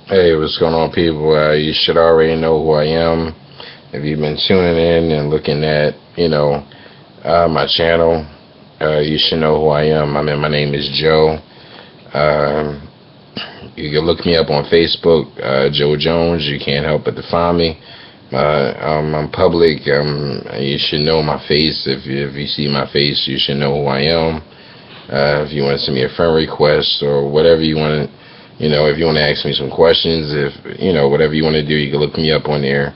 Hey, what's going on, people? You should already know who I am. If you've been tuning in and looking at, my channel, you should know who I am. My name is Joe. Um, you can look me up on Facebook, Joe Jones. You can't help but to find me. I'm public. You should know my face. If you see my face, you should know who I am. If you want to send me a friend request or whatever you want to, if you want to ask me some questions, if whatever you want to do, you can look me up on there.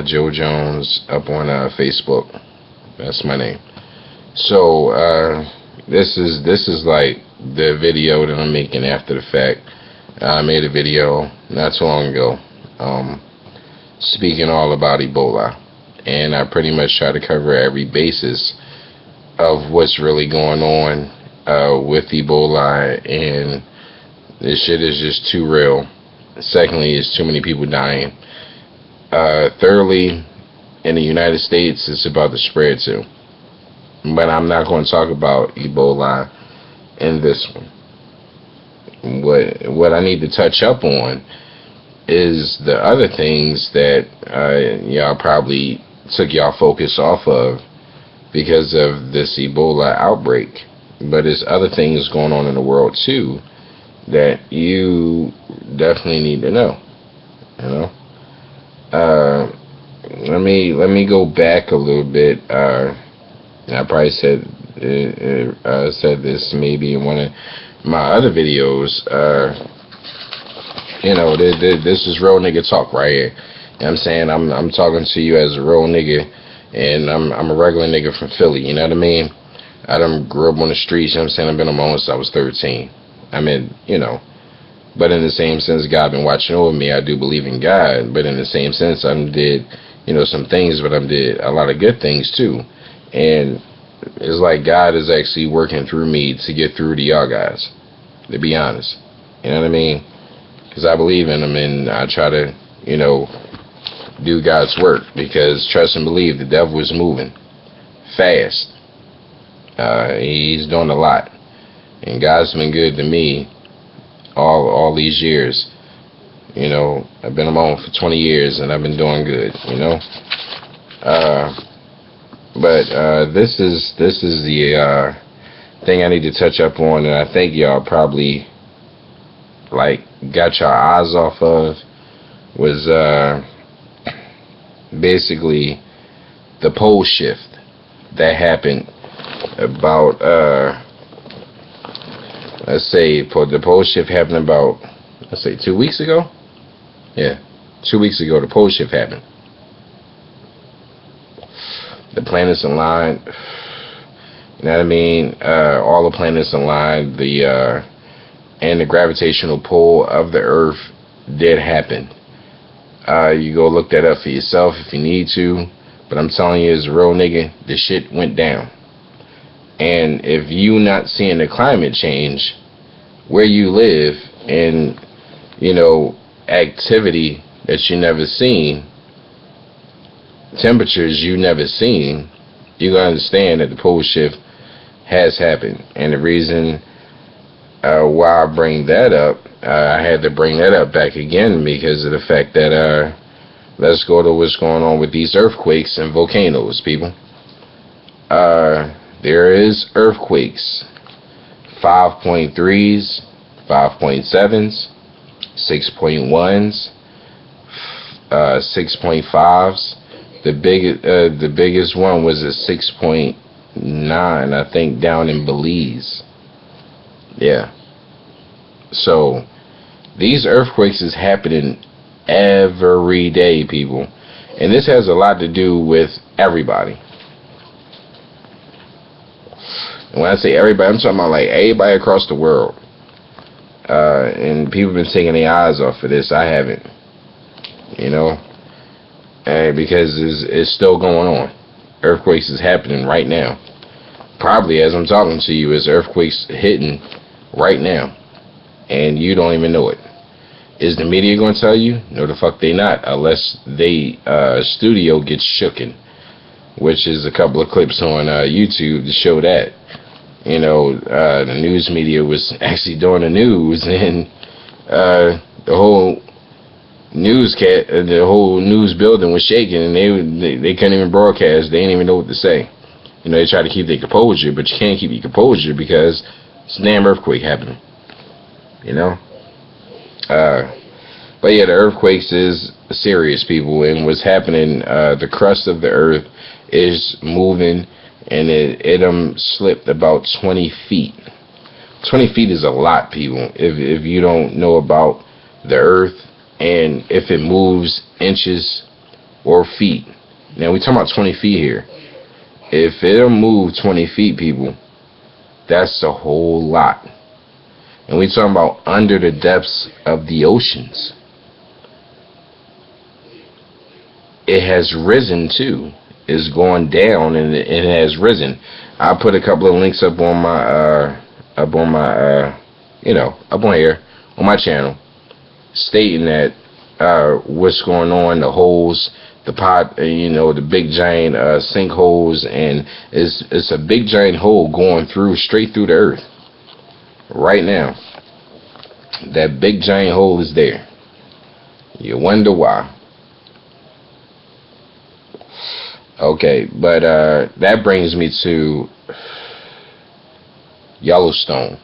Joe Jones up on Facebook. That's my name. So this is like the video that I'm making after the fact. I made a video not too long ago, speaking all about Ebola, and I pretty much try to cover every basis of what's really going on with Ebola, and this shit is just too real. Secondly, it's too many people dying. Thirdly, in the United States, it's about to spread too. But I'm not going to talk about Ebola in this one. What I need to touch up on is the other things that y'all probably took y'all focus off of because of this Ebola outbreak. But there's other things going on in the world too that you definitely need to know. Let me go back a little bit. I probably said this maybe in one of my other videos. This is real nigga talk right here. You know what I'm saying? I'm talking to you as a real nigga, and I'm a regular nigga from Philly. You know what I mean? I done grew up on the streets. You know what I'm saying? I've been on my own since I was 13. I mean, but in the same sense, God been watching over me. I do believe in God, but in the same sense, I did, some things, but I did a lot of good things too. And it's like God is actually working through me to get through to y'all guys, to be honest. You know what I mean? Because I believe in Him, and I try to, do God's work. Because trust and believe, the devil is moving fast. He's doing a lot, and God's been good to me all these years. I've been alone for 20 years, and I've been doing good. But this is the thing I need to touch up on, and I think y'all probably got your eyes off of, was basically the pole shift that happened about the pole shift happened about 2 weeks ago. Yeah, 2 weeks ago the pole shift happened. The planets aligned. You know what I mean? All the planets aligned. And the gravitational pull of the Earth did happen. You go look that up for yourself if you need to. But I'm telling you, as a real nigga, the shit went down. And if you not seeing the climate change where you live, and activity that you never seen, temperatures you never seen, you're gonna understand that the pole shift has happened. And the reason why I bring that up, I had to bring that up back again because of the fact that let's go to what's going on with these earthquakes and volcanoes, people. There is earthquakes, 5.3s, 5.7s, 6.1s, 6.5s. The biggest one was a 6.9, I think, down in Belize. Yeah. So these earthquakes is happening every day, people, and this has a lot to do with everybody. And when I say everybody, I'm talking about everybody across the world. And people have been taking their eyes off of this. I haven't. Because it's still going on. Earthquakes is happening right now. Probably as I'm talking to you, is earthquakes hitting right now, and you don't even know it. Is the media going to tell you? No, the fuck they not, unless they studio gets shooken, which is a couple of clips on YouTube to show that. The news media was actually doing the news, and the whole the whole news building was shaking, and they couldn't even broadcast. They didn't even know what to say. You know, they try to keep their composure, but you can't keep your composure because it's a damn earthquake happening. You know? But yeah, the earthquakes is serious, people, and what's happening, the crust of the earth is moving, and it slipped about 20 feet. 20 feet is a lot, people, if you don't know about the earth, and if it moves inches or feet. Now, we're talking about 20 feet here. If it'll move 20 feet, people, that's a whole lot. And we're talking about under the depths of the oceans. It has risen, too. It's going down, and it has risen. I put a couple of links up on my, up on here, on my channel, stating that what's going on, the holes, the the big giant sinkholes, and it's a big giant hole going straight through the earth right now. That big giant hole is there. You wonder why. Okay, but that brings me to Yellowstone.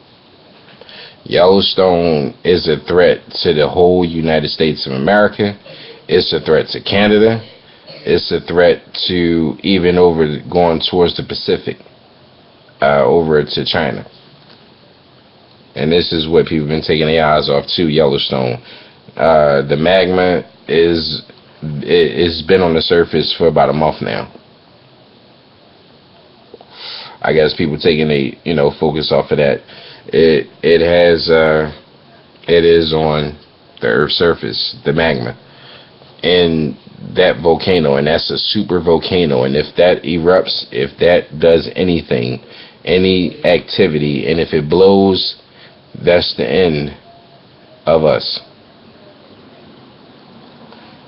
Yellowstone is a threat to the whole United States of America. It's a threat to Canada. It's a threat to even going towards the Pacific, over to China. And this is what people have been taking their eyes off to, Yellowstone. The magma it's been on the surface for about a month now. I guess people taking a focus off of that. It is on the Earth's surface, the magma, and that volcano, and that's a super volcano. And if that erupts, if that does anything, any activity, and if it blows, that's the end of us.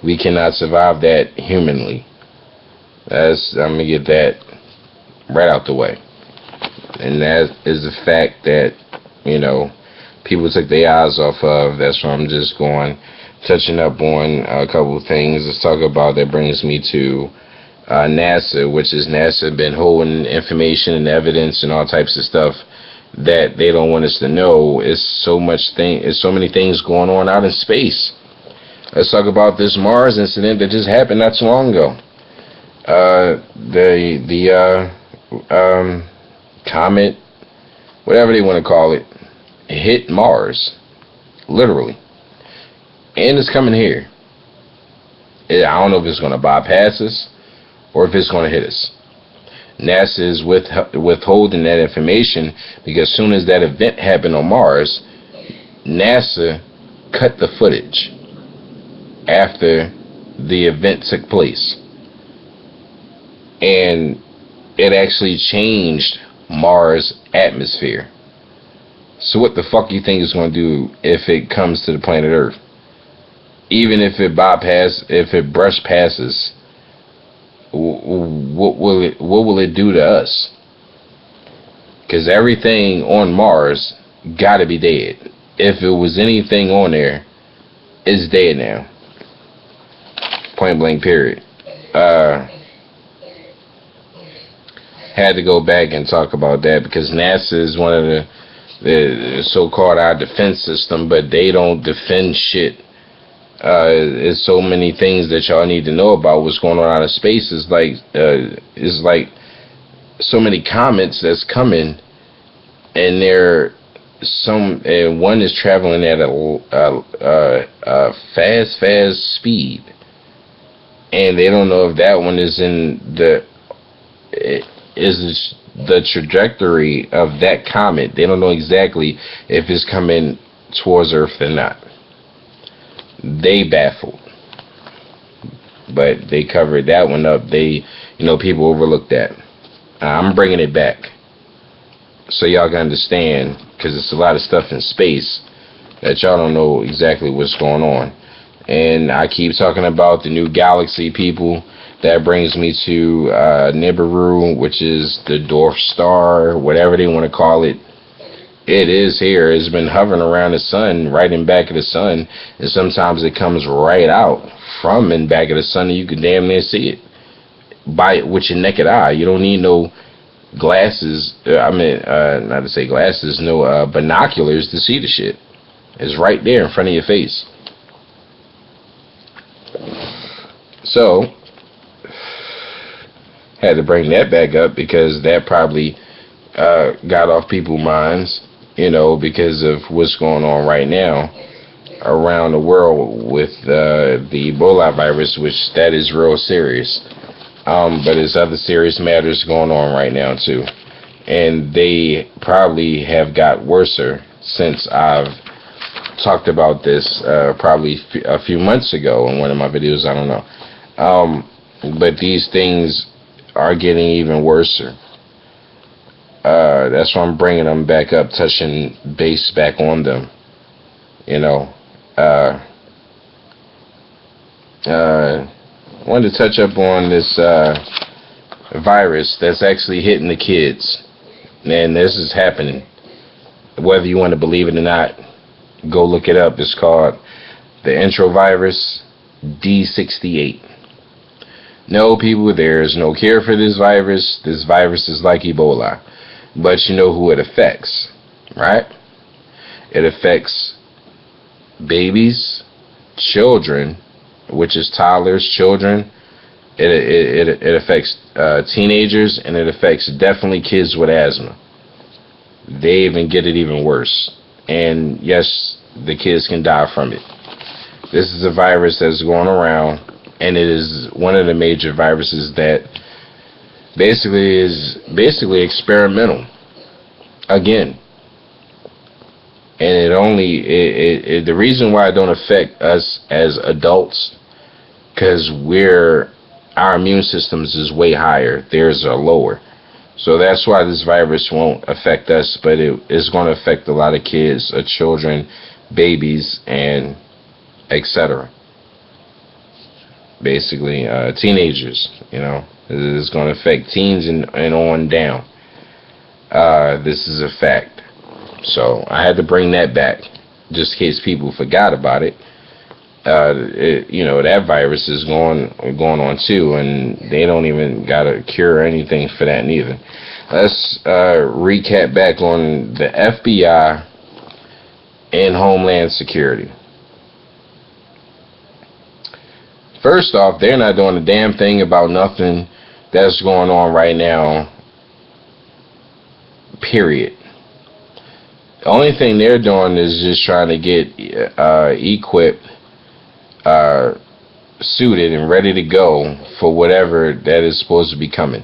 We cannot survive that humanly. I'm gonna get that right out the way. And that is the fact that, people took their eyes off of. That's why I'm just touching up on a couple of things. Let's talk about that brings me to NASA, which is NASA been holding information and evidence and all types of stuff that they don't want us to know. It's so many things going on out in space. Let's talk about this Mars incident that just happened not too long ago. The comet, whatever they want to call it, hit Mars, literally, and it's coming here. I don't know if it's going to bypass us or if it's going to hit us. NASA is withholding that information because as soon as that event happened on Mars, NASA cut the footage after the event took place, and it actually changed Mars' atmosphere. So what the fuck you think it's going to do if it comes to the planet Earth? Even if it brush passes, what will it do to us? Because everything on Mars got to be dead. If it was anything on there, it's dead now. Point blank, period. Had to go back and talk about that because NASA is one of the so-called our defense system, but they don't defend shit. There's so many things that y'all need to know about what's going on out of space. It's like so many comets that's coming, and one is traveling at a fast speed, and they don't know if that one is the trajectory of that comet. They don't know exactly if it's coming towards Earth or not. They baffled, but they covered that one up. People overlooked that. I'm bringing it back so y'all can understand, because it's a lot of stuff in space that y'all don't know exactly what's going on. And I keep talking about the new galaxy, people. That brings me to Nibiru, which is the dwarf star, whatever they want to call it. It is here. It's been hovering around the sun, right in back of the sun, and sometimes it comes right out from in back of the sun, and you can damn near see it by it with your naked eye. You don't need no glasses. Not to say glasses, no binoculars to see the shit. It's right there in front of your face. So, had to bring that back up because that probably got off people's minds, because of what's going on right now around the world with the Ebola virus, which that is real serious. But there's other serious matters going on right now too, and they probably have got worse since I've talked about this probably a few months ago in one of my videos. I don't know, but these things are getting even worse. That's why I'm bringing them back up, touching base back on them. Wanted to touch up on this virus that's actually hitting the kids, and this is happening. Whether you want to believe it or not, go look it up. It's called the enterovirus D68. No, people, there is no cure for this virus. This virus is like Ebola. But you know who it affects, right? It affects babies, children, which is toddlers, children. It affects teenagers, and it affects definitely kids with asthma. They even get it even worse. And yes, the kids can die from it. This is a virus that's going around, and it is one of the major viruses that basically experimental again. And the reason why it don't affect us as adults, because our immune systems is way higher, theirs are lower. So that's why this virus won't affect us, but it is going to affect a lot of kids, children, babies, and etc. Basically, teenagers, it's going to affect teens and on down. This is a fact. So I had to bring that back, just in case people forgot about it. That virus is going on too, and they don't even got a cure or anything for that neither. Let's recap back on the FBI and Homeland Security. First off, they're not doing a damn thing about nothing that's going on right now, period. The only thing they're doing is just trying to get equipped, suited, and ready to go for whatever that is supposed to be coming.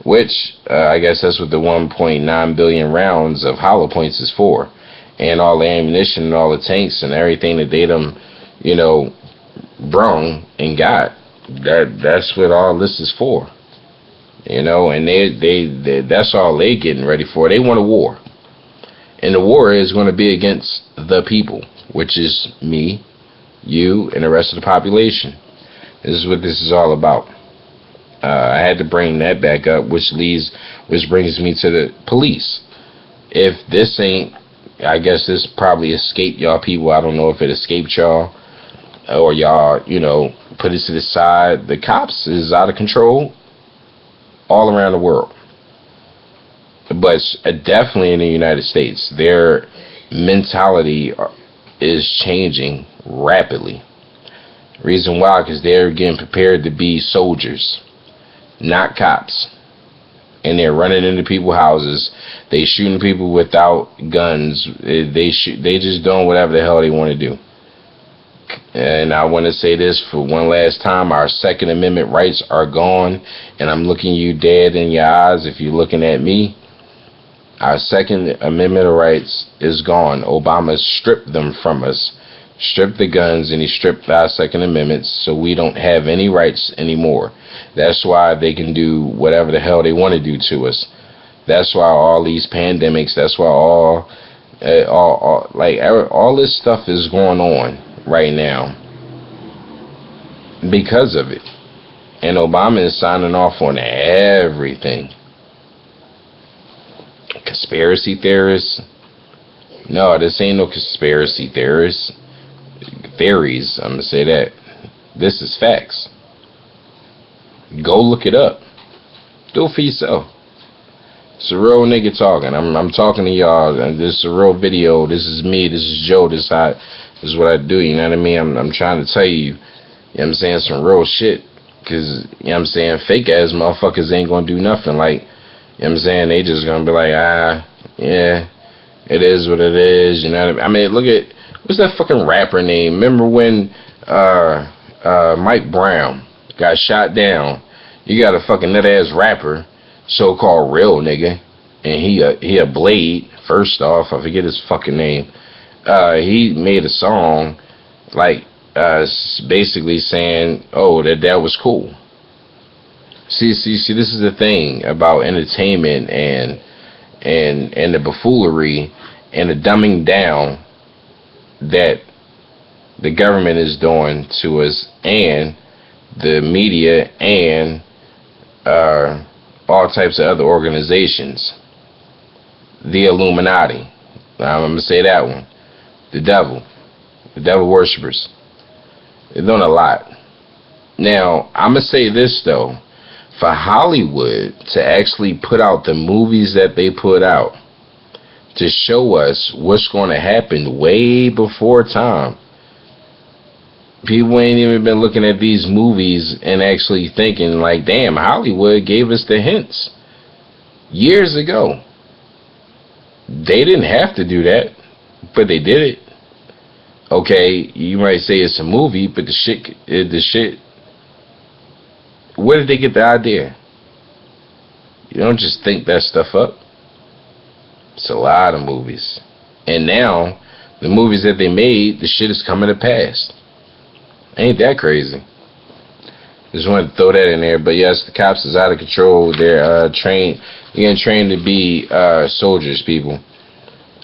Which, I guess that's what the 1.9 billion rounds of hollow points is for. And all the ammunition and all the tanks and everything that they brung and got. That's what all this is for. And they that's all they getting ready for. They want a war. And the war is going to be against the people, which is me, you, and the rest of the population. This is what this is all about. I had to bring that back up, which brings me to the police. If this ain't, I guess this probably escaped y'all people. I don't know if it escaped y'all or y'all, put it to the side. The cops is out of control all around the world. But definitely in the United States, their mentality is changing rapidly. Reason why, because they're getting prepared to be soldiers, not cops. And they're running into people's houses. They shooting people without guns. They just doing whatever the hell they want to do. And I want to say this for one last time. Our Second Amendment rights are gone. And I'm looking you dead in your eyes if you're looking at me. Our Second Amendment rights is gone. Obama stripped them from us. Stripped the guns, and he stripped our Second Amendments, so we don't have any rights anymore. That's why they can do whatever the hell they want to do to us. That's why all these pandemics, that's why all this stuff is going on right now because of it. And Obama is signing off on everything. Conspiracy theorists? No, this ain't no conspiracy theorists. Theories, I'm gonna say that. This is facts. Go look it up. Do it for yourself. It's a real nigga talking. I'm talking to y'all. This is a real video. This is me. This is Joe. This is what I do. You know what I mean? I'm trying to tell you. You know what I'm saying? Some real shit. Cause you know what I'm saying? Fake ass motherfuckers ain't gonna do nothing. Like, you know what I'm saying? They just gonna be like, yeah, it is what it is. You know what I mean? Look at what's that fucking rapper name? Remember when Mike Brown got shot down? You got a fucking nut ass rapper, so-called real nigga, and he a blade. First off, I forget his fucking name. He made a song like basically saying, oh, that was cool. See, this is the thing about entertainment and the buffoonery and the dumbing down that the government is doing to us, and the media, and all types of other organizations. The Illuminati. I'm going to say that one. The devil worshippers. They're doing a lot. Now, I'm going to say this, though. For Hollywood to actually put out the movies that they put out to show us what's going to happen way before time. People ain't even been looking at these movies and actually thinking like, damn, Hollywood gave us the hints years ago. They didn't have to do that, but they did it. Okay, you might say it's a movie, but the shit, where did they get the idea? You don't just think that stuff up. It's a lot of movies. And now, the movies that they made, the shit is coming to pass. Ain't that crazy? Just wanted to throw that in there. But yes, the cops is out of control. They're getting trained to be soldiers, people.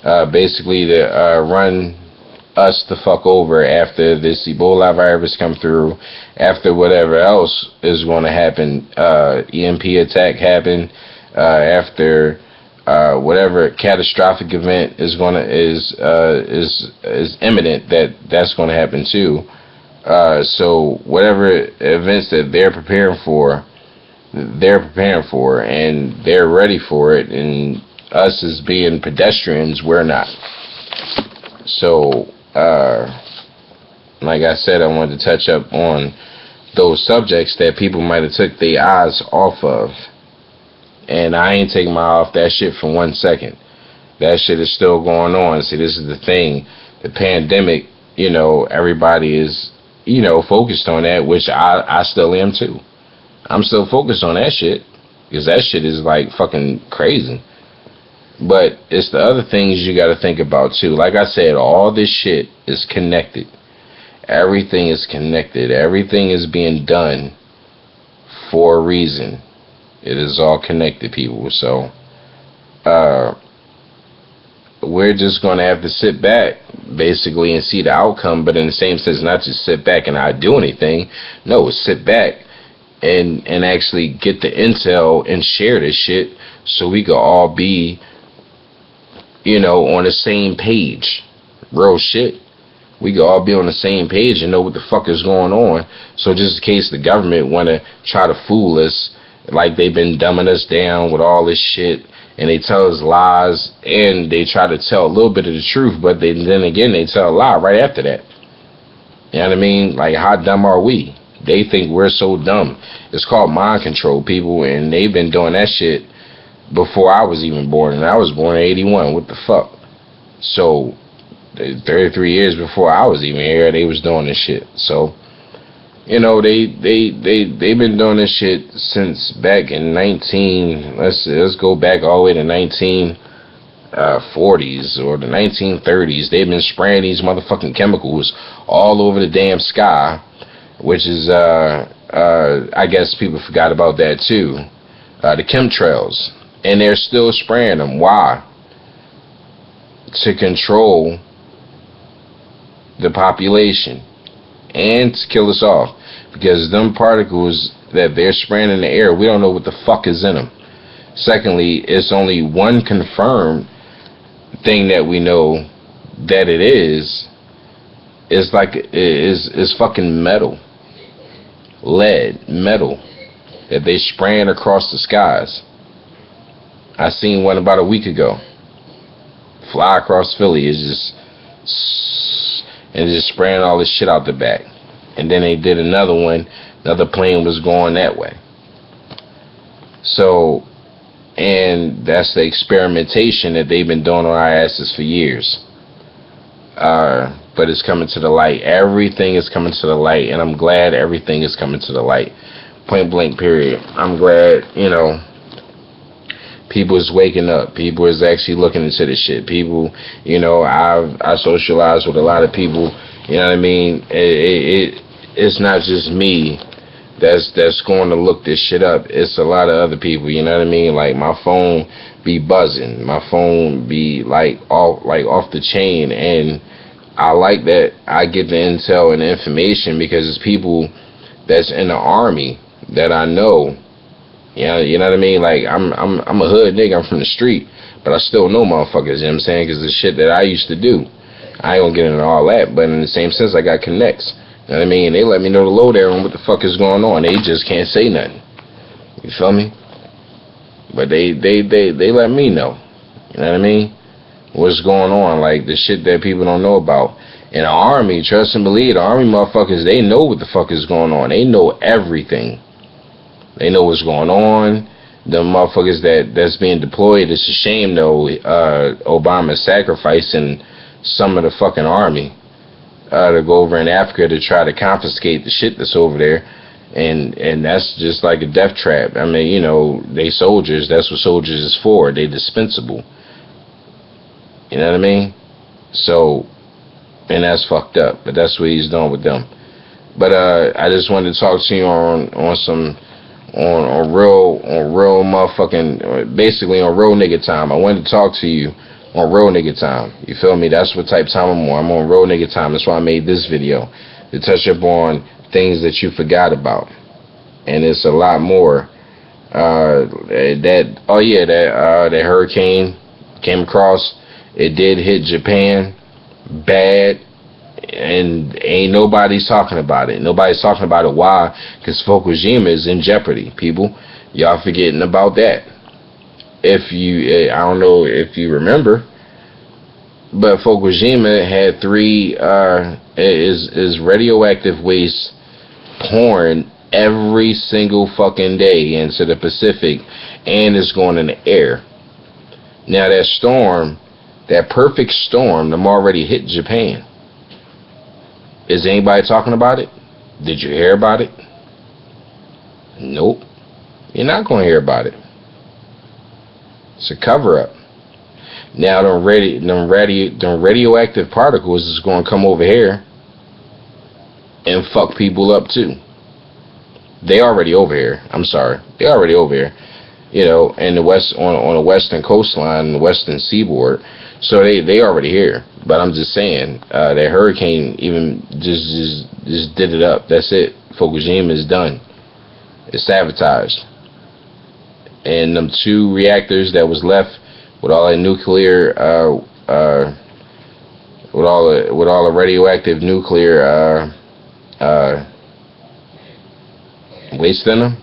Basically to run us the fuck over after this Ebola virus come through, after whatever else is going to happen, EMP attack happen, after whatever catastrophic event is imminent, that's going to happen too. So whatever events that they're preparing for, and they're ready for it, and us as being pedestrians, we're not. So, like I said, I wanted to touch up on those subjects that people might have took their eyes off of. And I ain't taking my eye off that shit for 1 second. That shit is still going on. See, this is the thing. The pandemic, everybody is, focused on that, which I still am too. I'm still focused on that shit, because that shit is like fucking crazy. But it's the other things you got to think about too. Like I said, all this shit is connected. Everything is connected. Everything is being done for a reason. It is all connected, people. So we're just going to have to sit back, basically, and see the outcome. But in the same sense, not just sit back and not do anything. No, sit back and actually get the intel and share this shit, so we could all be, on the same page. Real shit. We could all be on the same page and know what the fuck is going on. So just in case the government want to try to fool us, like they've been dumbing us down with all this shit, and they tell us lies, and they try to tell a little bit of the truth, but then again they tell a lie right after that. You know what I mean? Like, how dumb are we? They think we're so dumb. It's called mind control, people, and they've been doing that shit before I was even born, and I was born in 81. What the fuck? So 33 years before I was even here, they was doing this shit. So, they've been doing this shit since back in let's go back all the way to 1940s or the 1930s. They've been spraying these motherfucking chemicals all over the damn sky, which is I guess people forgot about that too. The chemtrails. And they're still spraying them. Why? To control the population and to kill us off. Because them particles that they're spraying in the air, we don't know what the fuck is in them. Secondly, it's only one confirmed thing that we know that it is. It's like is fucking metal, lead, metal that they spraying across the skies. I seen one about a week ago. Fly across Philly is just spraying all this shit out the back. And then they did another one. Another plane was going that way. So, and that's the experimentation that they've been doing on our asses for years. But it's coming to the light. Everything is coming to the light, and I'm glad everything is coming to the light. Point blank, period. I'm glad, people is waking up. People is actually looking into this shit. People, I socialize with a lot of people. You know what I mean? It's not just me that's going to look this shit up. It's a lot of other people. You know what I mean? Like my phone be buzzing. My phone be off the chain, and I like that I get the intel and the information because it's people that's in the army that I know. You know what I mean? Like I'm a hood nigga. I'm from the street, but I still know motherfuckers. You know what I'm saying? Because the shit that I used to do, I ain't gonna get into all that. But in the same sense, I got connects. You know what I mean? They let me know the lowdown on what the fuck is going on. They just can't say nothing. You feel me? But they let me know. You know what I mean? What's going on? Like the shit that people don't know about. In the army, trust and believe, the army motherfuckers, they know what the fuck is going on. They know everything. They know what's going on. The motherfuckers that's being deployed, it's a shame though, Obama's sacrificing some of the fucking army to go over in Africa to try to confiscate the shit that's over there. And that's just like a death trap. I mean, they soldiers, that's what soldiers is for. They dispensable. You know what I mean? So, and that's fucked up, but that's what he's doing with them. But I just wanted to talk to you on real motherfucking, basically on real nigga time. I wanted to talk to you on real nigga time. You feel me? That's what type of time I'm on. I'm on real nigga time. That's why I made this video, to touch up on things that you forgot about. And it's a lot more. That hurricane came across. It did hit Japan bad, and ain't nobody's talking about it. Nobody's talking about it. Why? Because Fukushima is in jeopardy, people. Y'all forgetting about that. If you, I don't know if you remember, but Fukushima had is radioactive waste pouring every single fucking day into the Pacific, and it's going in the air. Now that storm, that perfect storm, them already hit Japan. Is anybody talking about it? Did you hear about it? Nope. You're not going to hear about it. It's a cover-up. Now, them radioactive particles is going to come over here and fuck people up too. They already over here. I'm sorry. They already over here. In the west, on the western coastline, the western seaboard. So they already here. But I'm just saying, that hurricane even just did it up. That's it. Fukushima is done. It's sabotaged. And them 2 reactors that was left with all that nuclear, with all the radioactive nuclear waste in them,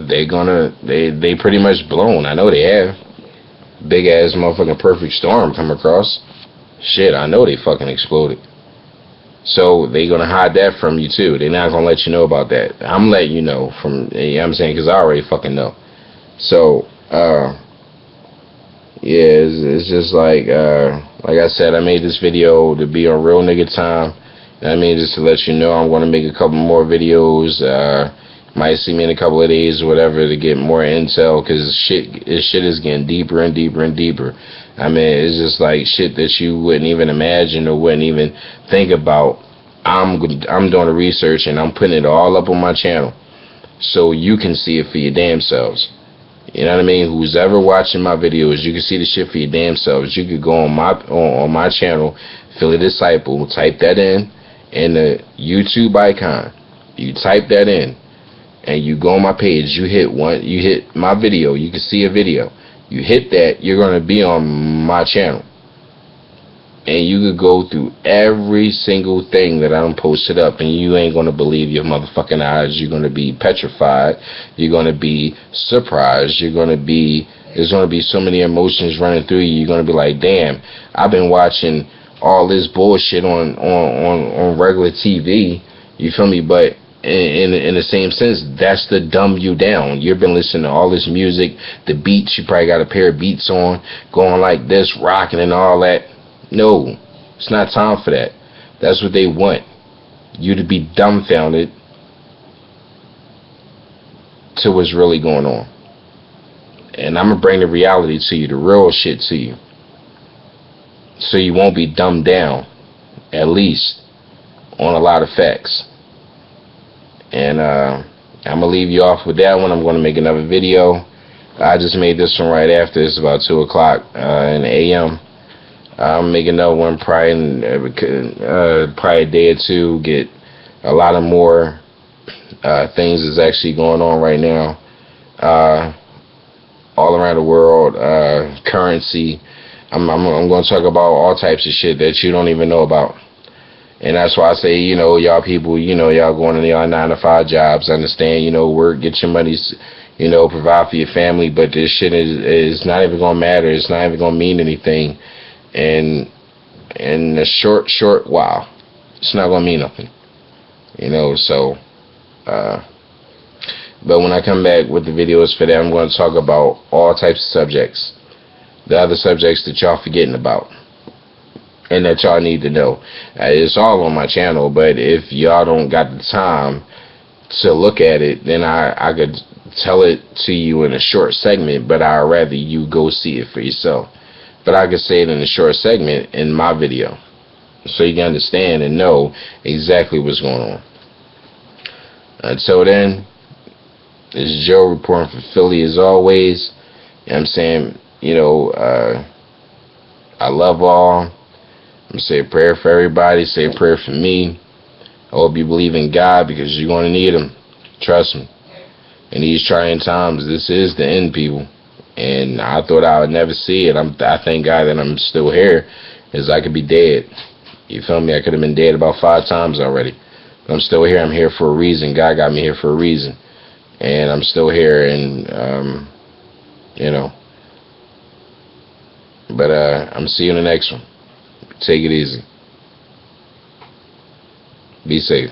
they pretty much blown. I know they have. Big ass motherfucking perfect storm come across. Shit, I know they fucking exploded. So they gonna hide that from you too. They're not gonna let you know about that. I'm letting you know from, you know what I'm saying, because I already fucking know. So yeah, it's just like I said, I made this video to be on real nigga time. I mean, just to let you know, I'm gonna make a couple more videos. Might see me in a couple of days or whatever to get more intel, because shit is getting deeper and deeper and deeper. I mean, it's just like shit that you wouldn't even imagine or wouldn't even think about. I'm doing the research and I'm putting it all up on my channel so you can see it for your damn selves. You know what I mean? Who's ever watching my videos, you can see the shit for your damn selves. You could go on my channel, Philly Disciple, type that in the YouTube icon. You type that in. and you go on my page, you hit my video, you can see a video. You hit that, you're gonna be on my channel. And you could go through every single thing that I done posted up, and you ain't gonna believe your motherfucking eyes. You're gonna be petrified. You're gonna be surprised. There's gonna be so many emotions running through you. You're gonna be like, damn, I've been watching all this bullshit on regular TV. You feel me? But in the same sense, that's to dumb you down. You've been listening to all this music, the beats. You probably got a pair of beats on, going like this, rocking and all that. No, it's not time for that. That's what they want. You to be dumbfounded to what's really going on. And I'm going to bring the reality to you, the real shit to you. So you won't be dumbed down, at least, on a lot of facts. And I'm going to leave you off with that one. I'm going to make another video. I just made this one right after. It's about 2 o'clock in the a.m. I'm making another one probably a day or two. Get a lot of more things that's actually going on right now, all around the world. Currency. I'm going to talk about all types of shit that you don't even know about. And that's why I say, y'all people, y'all going to y'all 9-to-5 jobs. Understand, work, get your monies, provide for your family. But this shit is not even going to matter. It's not even going to mean anything. And in a short while, it's not gonna mean nothing, so but when I come back with the videos for that, I'm going to talk about all types of subjects, the other subjects that y'all forgetting about and that y'all need to know. It's all on my channel, but if y'all don't got the time to look at it, then I could tell it to you in a short segment, but I'd rather you go see it for yourself. But I could say it in a short segment in my video, so you can understand and know exactly what's going on. Until then, this is Joe reporting from Philly as always. You know what I'm saying? I love all. I'm going to say a prayer for everybody. Say a prayer for me. I hope you believe in God, because you're going to need Him. Trust me. In these trying times, this is the end, people. And I thought I would never see it. I thank God that I'm still here, because I could be dead. You feel me? I could have been dead about 5 times already. But I'm still here. I'm here for a reason. God got me here for a reason. And I'm still here, and, But I'm see you in the next one. Take it easy. Be safe.